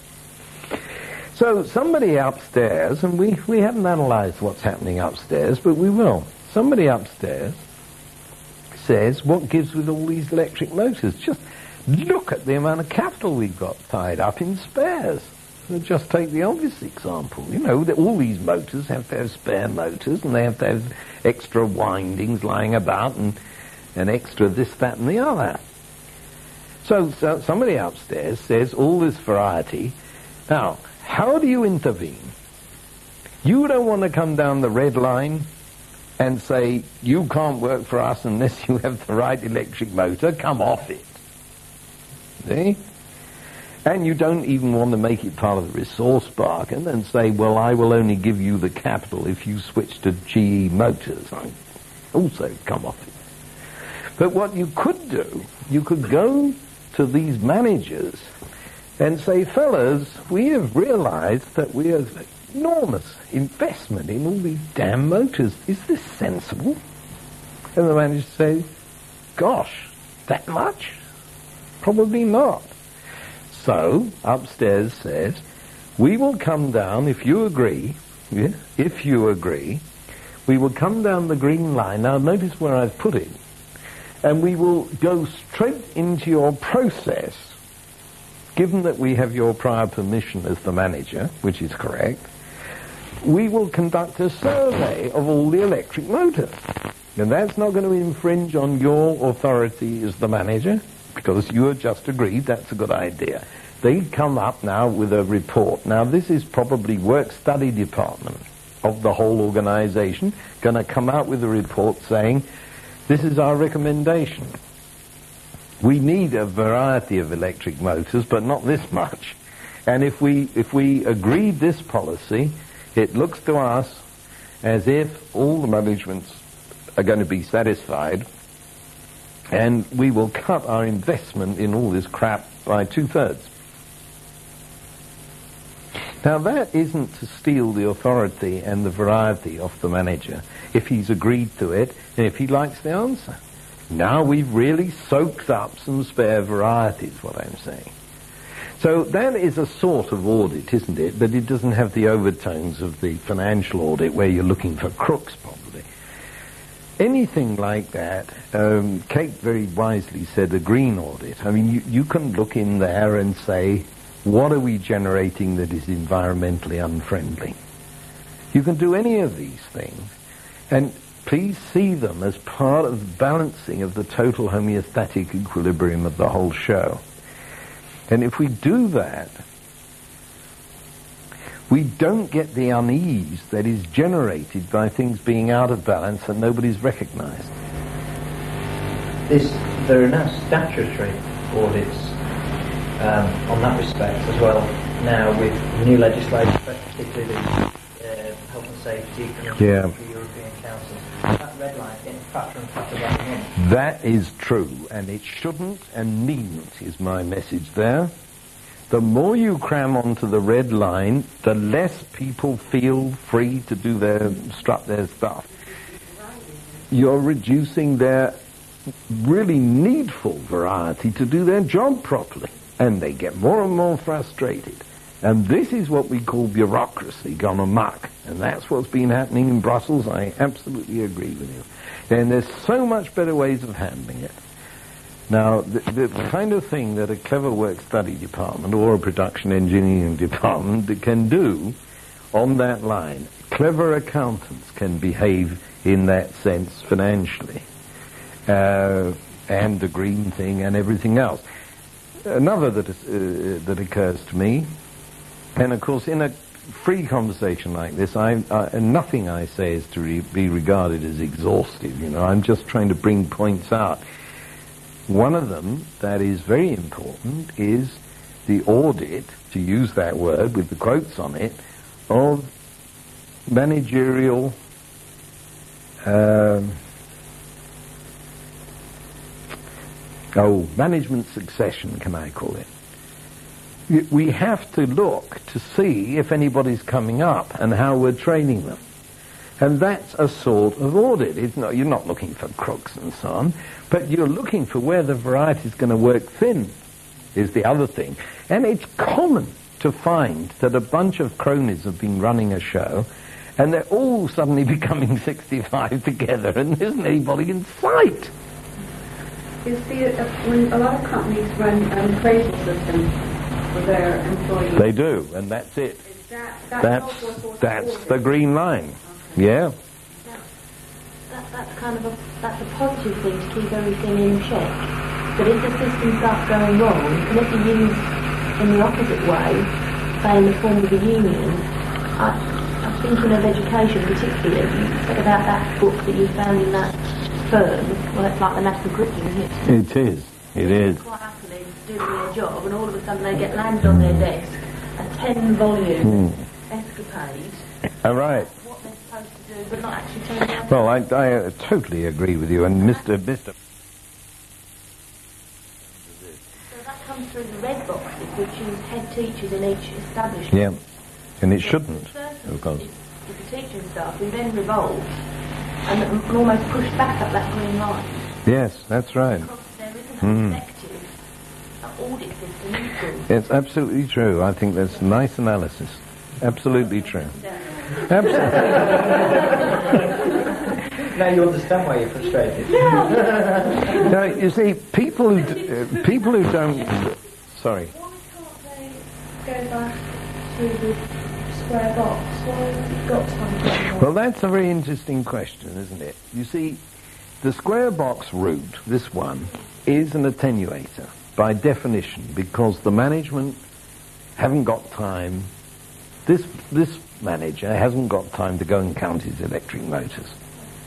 So somebody upstairs, and we haven't analysed what's happening upstairs, but we will. Somebody upstairs says, what gives with all these electric motors? Just look at the amount of capital we've got tied up in spares. So just take the obvious example. You know, that all these motors have to have spare motors, and they have to have extra windings lying about, and extra this, that, and the other. So somebody upstairs says, all this variety. Now, how do you intervene? You don't want to come down the red line and say, you can't work for us unless you have the right electric motor, come off it. See? And you don't even want to make it part of the resource bargain and say, well, I will only give you the capital if you switch to GE motors. Also come off it. But what you could do, you could go to these managers and say, fellas, we have realized that we have enormous investment in all these damn motors. Is this sensible? And the manager says, gosh, that much? Probably not. So, upstairs says, we will come down, if you agree, we will come down the green line. Now notice where I've put it. And we will go straight into your process, given that we have your prior permission as the manager, which is correct. We will conduct a survey of all the electric motors. And that's not going to infringe on your authority as the manager, because you have just agreed that's a good idea. They come up now with a report. Now this is probably work study department of the whole organization going to come out with a report saying, this is our recommendation. We need a variety of electric motors, but not this much. And if we agreed this policy, it looks to us as if all the managements are going to be satisfied, and we will cut our investment in all this crap by 2/3. Now that isn't to steal the authority and the variety off the manager if he's agreed to it and if he likes the answer. Now we've really soaked up some spare variety, is what I'm saying. So that is a sort of audit, isn't it? But it doesn't have the overtones of the financial audit where you're looking for crooks, probably. Anything like that, Kate very wisely said a green audit. I mean, you can look in there and say, what are we generating that is environmentally unfriendly? You can do any of these things, and please see them as part of the balancing of the total homeostatic equilibrium of the whole show. And if we do that, we don't get the unease that is generated by things being out of balance and nobody's recognized. There are now statutory audits on that respect as well now with new legislation, particularly the health and safety committee, the European Council. That red line is getting fatter and fatter by the month. That is true, and it shouldn't and needn't, is my message there. The more you cram onto the red line, the less people feel free to strut their stuff. You're reducing their really needful variety to do their job properly, and they get more and more frustrated. And this is what we call bureaucracy gone amok, and that's what's been happening in Brussels. I absolutely agree with you. And there's so much better ways of handling it. Now, the kind of thing that a clever work-study department or a production engineering department can do on that line, clever accountants can behave in that sense financially, and the green thing and everything else. Another that occurs to me, and of course in a free conversation like this, nothing I say is to be regarded as exhaustive, you know. I'm just trying to bring points out. One of them that is very important is the audit, to use that word with the quotes on it, of managerial management succession, can I call it? We have to look to see if anybody's coming up and how we're training them. And that's a sort of audit. You're not looking for crooks and so on, but you're looking for where the variety is going to work thin, is the other thing. And it's common to find that a bunch of cronies have been running a show, and they're all suddenly becoming 65 together, and there isn't anybody in sight. You see, when a lot of companies run an appraisal system for their employees. They do, and that's it. That's the green line. Yeah. That's a positive thing to keep everything in check. But if the system starts going wrong, and if you use in the opposite way, say in the form of a union, I'm thinking of education particularly. You said about that book that you found in that firm. Well, it's like the national curriculum, isn't it? It is. It is. Quite happily doing their job, and all of a sudden they get landed on their desk a 10-volume escapade. All right. What they're supposed to do, but not actually turn out. Well, I totally agree with you, and Mr. So that comes through the red boxes, which is head teachers in each establishment. Yeah, and it shouldn't, of course. If the teaching staff who then revolt and almost push back up that green line. Yes, that's right. Because there isn't an effective audit system in schools. It's absolutely true. I think that's nice analysis. Absolutely true. Absolutely. Now you understand why you're frustrated. Now, you see, people who don't... Sorry. Why can't they go back to the square box? Why has it got time? Well, that's a very interesting question, isn't it? You see, the square box route, this one, is an attenuator by definition, because the management haven't got time. This manager hasn't got time to go and count his electric motors.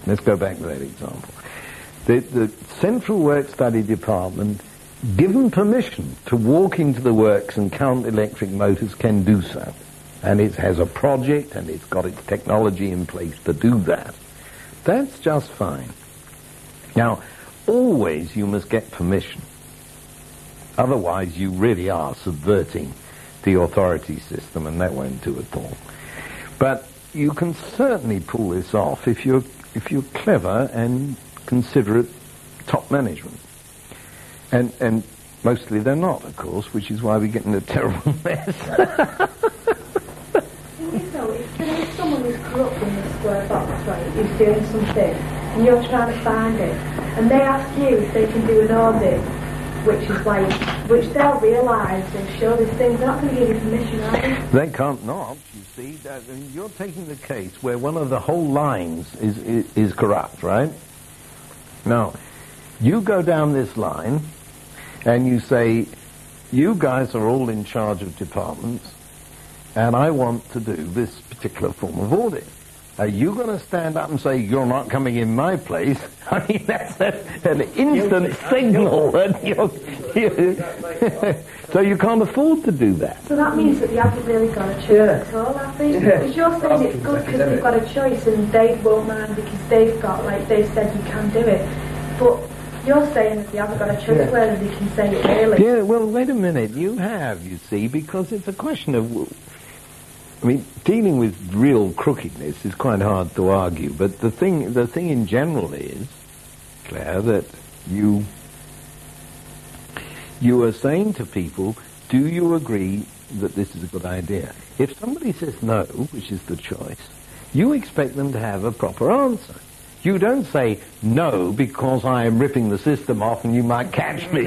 Let's go back to that example. The Central Work Study Department, given permission to walk into the works and count electric motors, can do so. And it has a project and it's got its technology in place to do that. That's just fine. Now, always you must get permission. Otherwise you really are subverting the authority system, and that won't do at all. But you can certainly pull this off if you're clever and considerate top management. And mostly they're not, of course, which is why we get in a terrible mess. If someone who's corrupt in the square box, right, who's doing something, and you're trying to find it, and they ask you if they can do an audit, which they'll realise and show these things, they're not going to give you permission, are they? They can't not, you see. You're taking the case where one of the whole lines is corrupt, right? Now, you go down this line, and you say, you guys are all in charge of departments, and I want to do this particular form of audit. Are you going to stand up and say, you're not coming in my place? I mean, that's an instant signal that so you can't afford to do that. So that means that they haven't really got a choice at all, have they? Because you're saying it's good because they've got a choice and they won't mind because they've got, like they said, you can do it. But you're saying that they haven't got a choice whether they can say it really. Yeah, well, wait a minute. You have, you see, because it's a question of... I mean, dealing with real crookedness is quite hard to argue, but the thing in general is, Claire, that you are saying to people, do you agree that this is a good idea? If somebody says no, which is the choice, you expect them to have a proper answer. You don't say, no, because I am ripping the system off and you might catch me.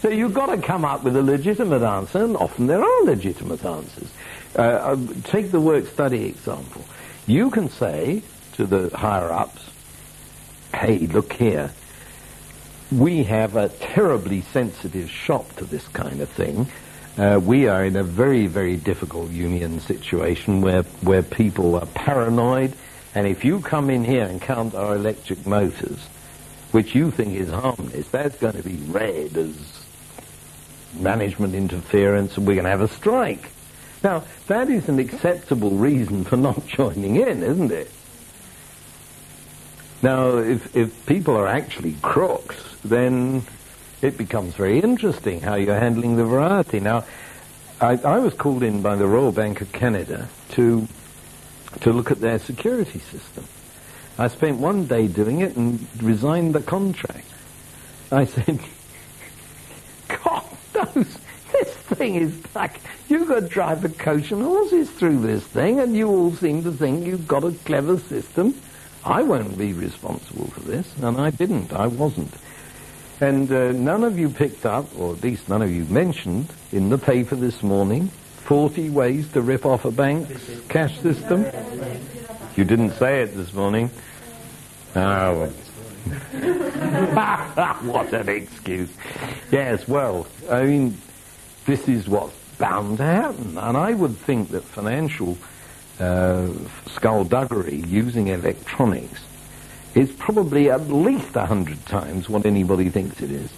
So you've got to come up with a legitimate answer, and often there are legitimate answers. Take the work-study example. You can say to the higher-ups, hey, look here, we have a terribly sensitive shop to this kind of thing. We are in a very, very difficult union situation where people are paranoid. And if you come in here and count our electric motors, which you think is harmless, that's going to be read as management interference, and we're going to have a strike. Now, that is an acceptable reason for not joining in, isn't it? Now, if people are actually crooks, then it becomes very interesting how you're handling the variety. Now, I was called in by the Royal Bank of Canada to look at their security system. I spent one day doing it and resigned the contract. I said, God knows, this thing is like, you've got to drive a coach and horses through this thing, and you all seem to think you've got a clever system. I won't be responsible for this, and I didn't. I wasn't. And none of you picked up, or at least none of you mentioned, in the paper this morning, 40 ways to rip off a bank's cash system. You didn't say it this morning. Oh, what an excuse. Yes, well, I mean, this is what's bound to happen. And I would think that financial skullduggery using electronics is probably at least 100 times what anybody thinks it is.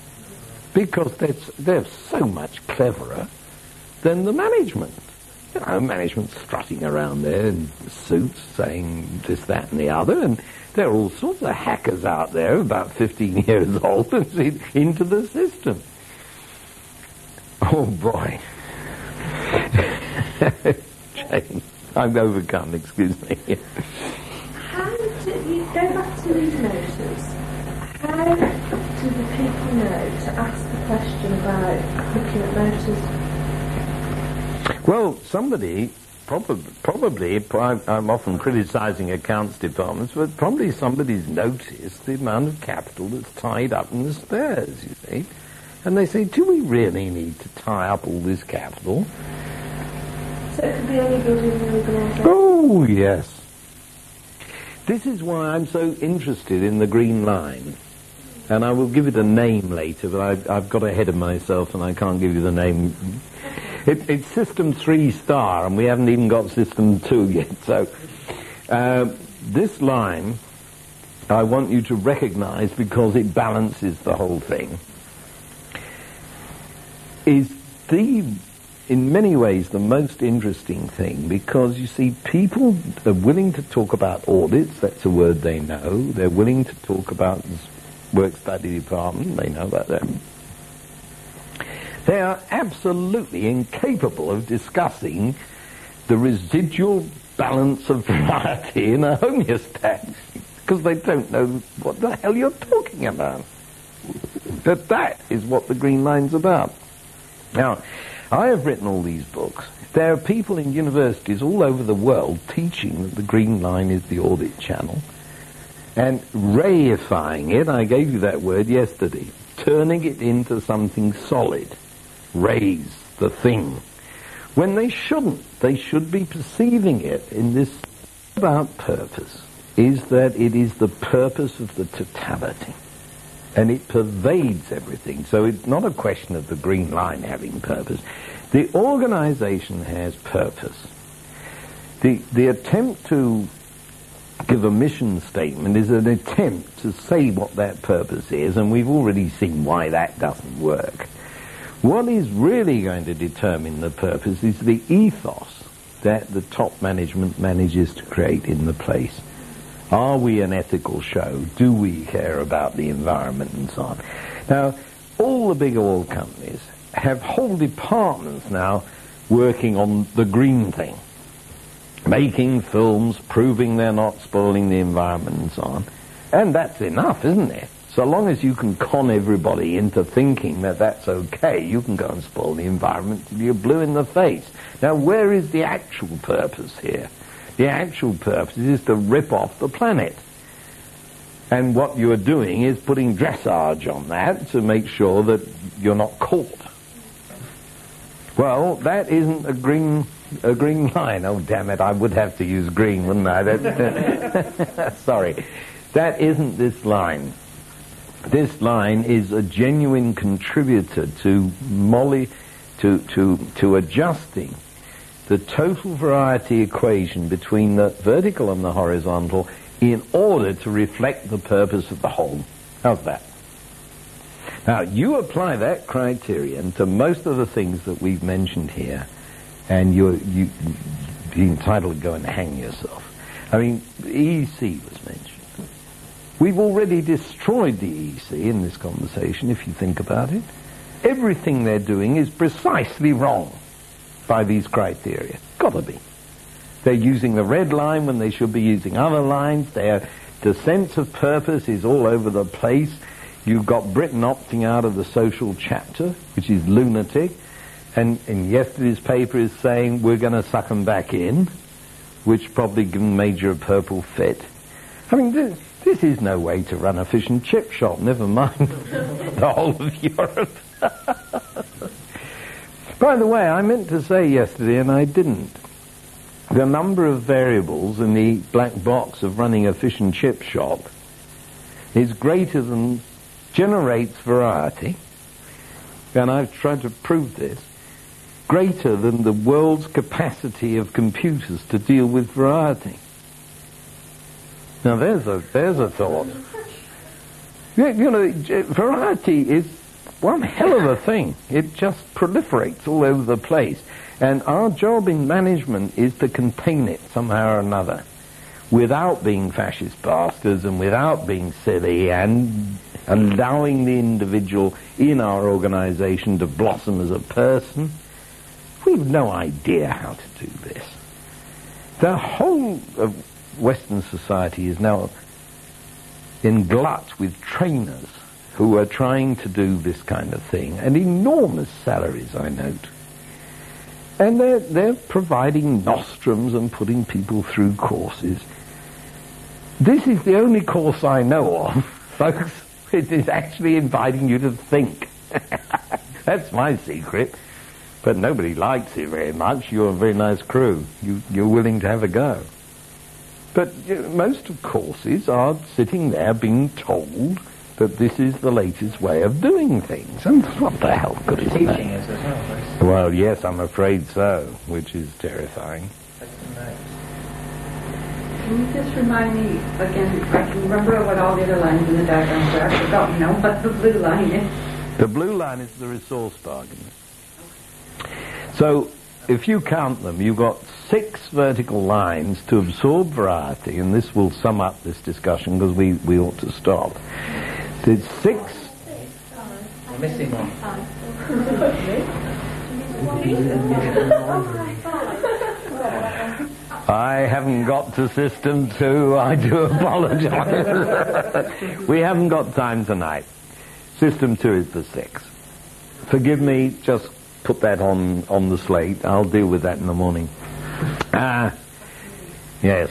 Because they're so much cleverer than the management. You know, management's strutting around there in suits saying this, that and the other, and there are all sorts of hackers out there about 15 years old and into the system. Oh boy. Jane, I'm overcome, excuse me. How do you go back to these motors? How do the people know to ask the question about looking at motors? Well, somebody, probably, I'm often criticising accounts departments, but probably somebody's noticed the amount of capital that's tied up in the spares, you see. And they say, do we really need to tie up all this capital? So it could be any building and organisation? Oh, yes. This is why I'm so interested in the Green Line. And I will give it a name later, but I've got ahead of myself and I can't give you the name. It's System 3 Star, and we haven't even got System 2 yet. So this line, I want you to recognize, because it balances the whole thing, is in many ways the most interesting thing, because you see, people are willing to talk about audits, that's a word they know. They're willing to talk about work-study department, they know about that. They are absolutely incapable of discussing the residual balance of variety in a homeostat. because they don't know what the hell you're talking about. But that is what the green line's about. Now, I have written all these books. There are people in universities all over the world teaching that the green line is the audit channel and reifying it, I gave you that word yesterday, turning it into something solid. Raise the thing. When they shouldn't. They should be perceiving it in this about purpose, is that it is the purpose of the totality. And it pervades everything. So it's not a question of the green line having purpose. The organization has purpose. The attempt to give a mission statement is an attempt to say what that purpose is, and we've already seen why that doesn't work. What is really going to determine the purpose is the ethos that the top management manages to create in the place. Are we an ethical show? Do we care about the environment and so on? Now, all the big oil companies have whole departments now working on the green thing, making films, proving they're not spoiling the environment and so on. And that's enough, isn't it? So long as you can con everybody into thinking that that's okay, you can go and spoil the environment till you're blue in the face. Now, where is the actual purpose here? The actual purpose is to rip off the planet. And what you're doing is putting dressage on that to make sure that you're not caught. Well, that isn't a green line. Oh, damn it, I would have to use green, wouldn't I? Sorry. That isn't this line. This line is a genuine contributor to adjusting the total variety equation between the vertical and the horizontal in order to reflect the purpose of the whole. How's that? Now, you apply that criterion to most of the things that we've mentioned here, and you'd be entitled to go and hang yourself. I mean, the EEC was mentioned. We've already destroyed the EEC in this conversation, if you think about it. Everything they're doing is precisely wrong by these criteria. Gotta be. They're using the red line when they should be using other lines. The sense of purpose is all over the place. You've got Britain opting out of the social chapter, which is lunatic. And yesterday's paper is saying we're going to suck them back in, which probably given Major a purple fit. I mean, this is no way to run a fish and chip shop, never mind the whole of Europe. By the way, I meant to say yesterday, and I didn't, the number of variables in the black box of running a fish and chip shop is greater than generates variety, and I've tried to prove this, greater than the world's capacity of computers to deal with variety. Now there's a thought. You know, variety is one hell of a thing. It just proliferates all over the place. And our job in management is to contain it somehow or another, without being fascist bastards and without being silly and allowing the individual in our organization to blossom as a person. We've no idea how to do this. The whole of Western society is now in glut with trainers who are trying to do this kind of thing, and enormous salaries, I note. And they're providing nostrums and putting people through courses. This is the only course I know of, folks. It is actually inviting you to think. That's my secret. But nobody likes it very much. You're a very nice crew. You're willing to have a go. But most of courses are sitting there being told that this is the latest way of doing things. And what the hell good is that? Teaching is as well. Well, yes, I'm afraid so, which is terrifying. Can you just remind me again, I can remember what all the other lines in the diagram were. I've forgotten now what the blue line is. The blue line is the resource bargain. So, if you count them, you've got 6 vertical lines to absorb variety, and this will sum up this discussion because we ought to stop. There's 6... We're missing one. I haven't got to system 2. I do apologize. We haven't got time tonight. System 2 is the 6. Forgive me, just put that on the slate. I'll deal with that in the morning. Yes.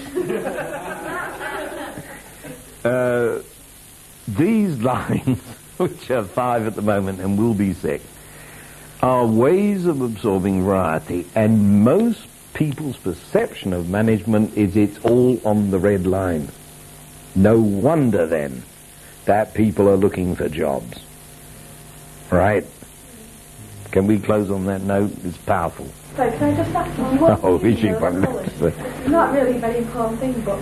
These lines, which are 5 at the moment and will be 6, are ways of absorbing variety, and most people's perception of management is it's all on the red line. No wonder then that people are looking for jobs. Right? Can we close on that note? It's powerful. So can I just ask you what is she It's not really a very important thing, but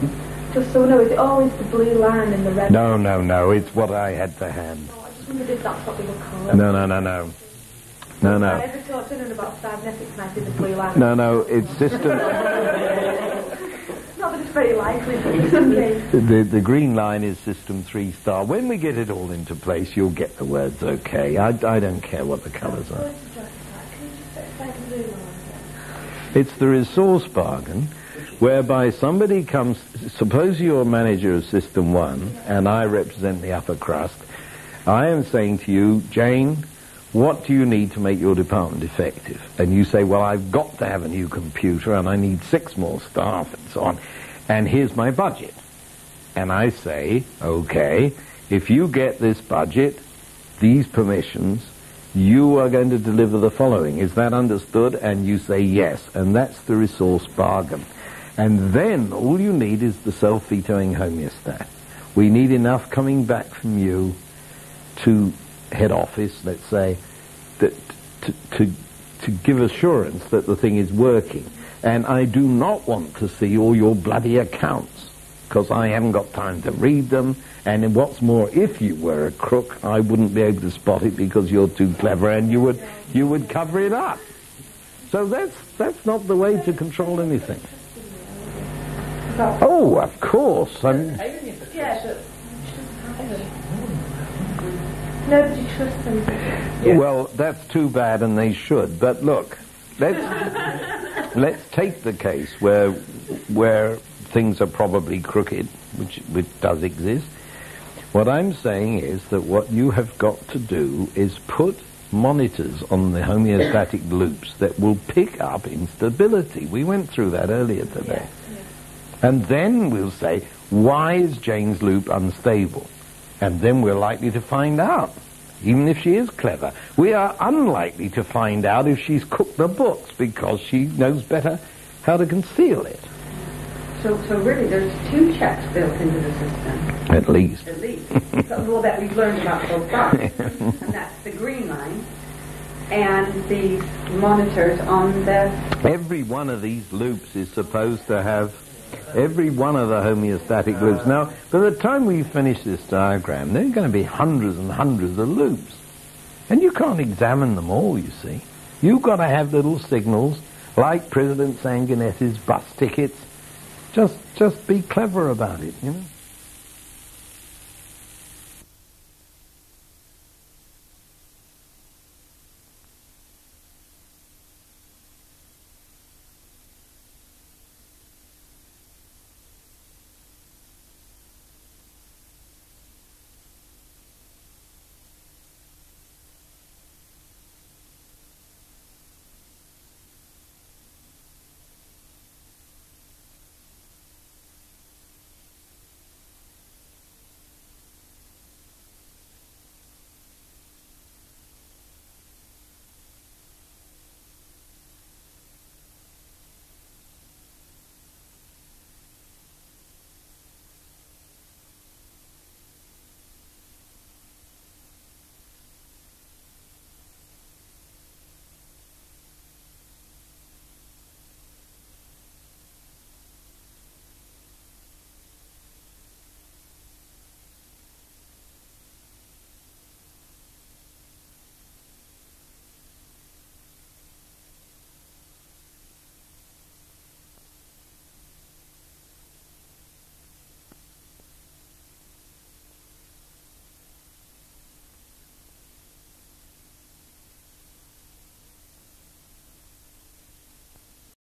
just so we know, is it always the blue line and the red line? No, it's what I had to hand. Oh, I just wondered if that's what they would call it. No. I ever talked to them about cybernetics and I did the blue line. No, it's system... Not that it's very likely, but it's okay. The green line is system 3 star. When we get it all into place, you'll get the words okay. I don't care what the colours are. It's the resource bargain, whereby somebody comes... Suppose you're a manager of system 1, and I represent the upper crust. I am saying to you, Jane, what do you need to make your department effective? And you say, well, I've got to have a new computer and I need 6 more staff and so on. And here's my budget. And I say, okay, if you get this budget, these permissions, you are going to deliver the following. Is that understood? And you say yes. And that's the resource bargain. And then all you need is the self-vetoing homeostat. We need enough coming back from you to head office, let's say, that to give assurance that the thing is working. And I do not want to see all your bloody accounts, because I haven't got time to read them. And what's more, if you were a crook, I wouldn't be able to spot it because you're too clever, and you would cover it up. So that's not the way to anything. Oh, of course. Nobody trusts them. Yeah. Well, that's too bad, and they should. But look, let's take the case where things are probably crooked, which does exist. What I'm saying is that what you have got to do is put monitors on the homeostatic loops that will pick up instability. We went through that earlier today. Yes. And then we'll say, why is Jane's loop unstable? And then we're likely to find out, even if she is clever. We are unlikely to find out if she's cooked the books, because she knows better how to conceal it. So really there's 2 checks built into the system. At least. Well, that we've learned about so far. And that's the green line and these monitors on the... Every one of these loops is supposed to have every one of the homeostatic loops. Now, by the time we finish this diagram, there are going to be hundreds and hundreds of loops. And you can't examine them all, you see. You've got to have little signals, like President Sanguinetti's bus tickets. Just be clever about it, you know.